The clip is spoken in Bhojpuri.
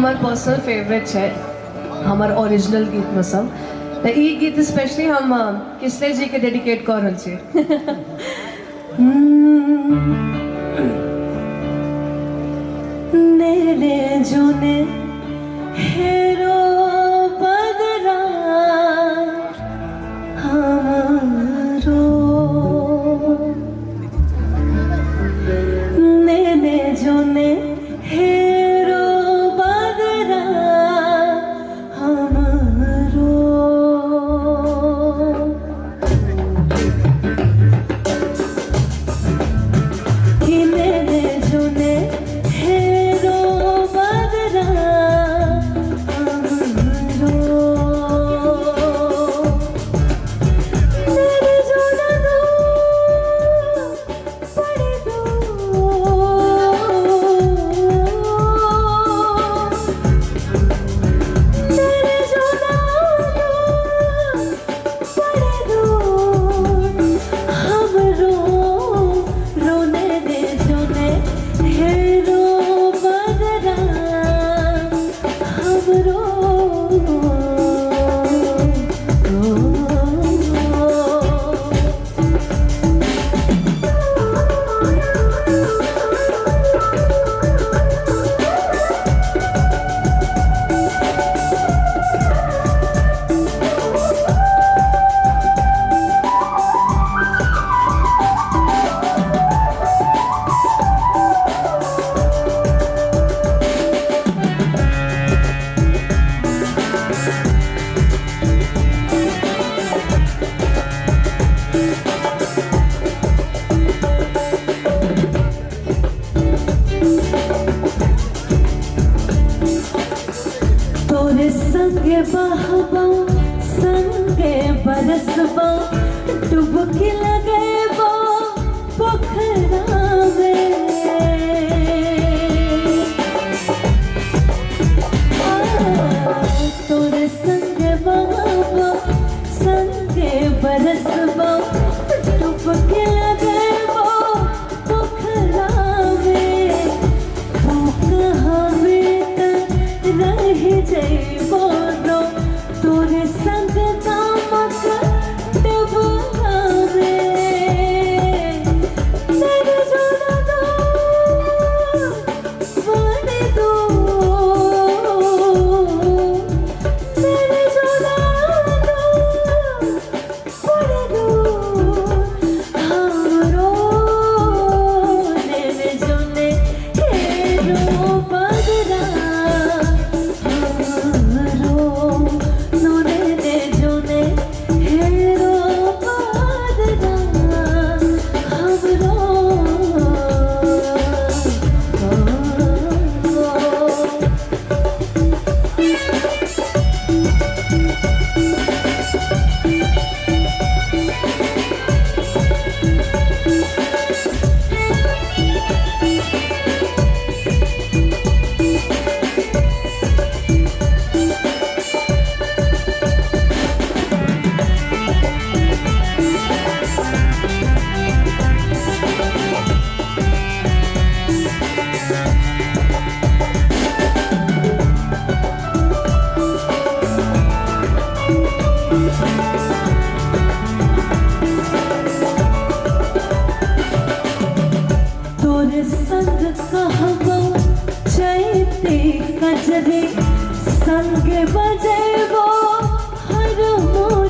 हमार पर्सनल फेवरेट है, हमार ओरिजिनल गीत में सब। तो ये गीत स्पेशली हम किसले जी के डेडिकेट कर रहल छी। नेने जोने हेरो बदरा हमारो, नेने जोने हेरो बदरा हमारो, कि नेने जोने हेरो बदरा हमारो, नेने जोना दो पड़े दो, नेने जोना दो पड़े दो हमरो, रोने दे जोने हेरो बदरा हमरो। तोरे संगे बहबा संगे बरसबा, डुबकी लगेबा पोखरा में, तोरे संगे बहबा संगे बरसबा, डुबकी लगेबा पोखरा में, हमें रह जइबो रो तोरे संग नामक डुबरा में, नेने जोना दो पड़े दो, नेने जोना दो पड़े दो हमरो, नेने जोने हेरो बदरा हमरो, नोने ने जोने हेरो बदरा हमरो। तोरे संग कहबो चैती कजरी, संग बजेबो हारमोनियम,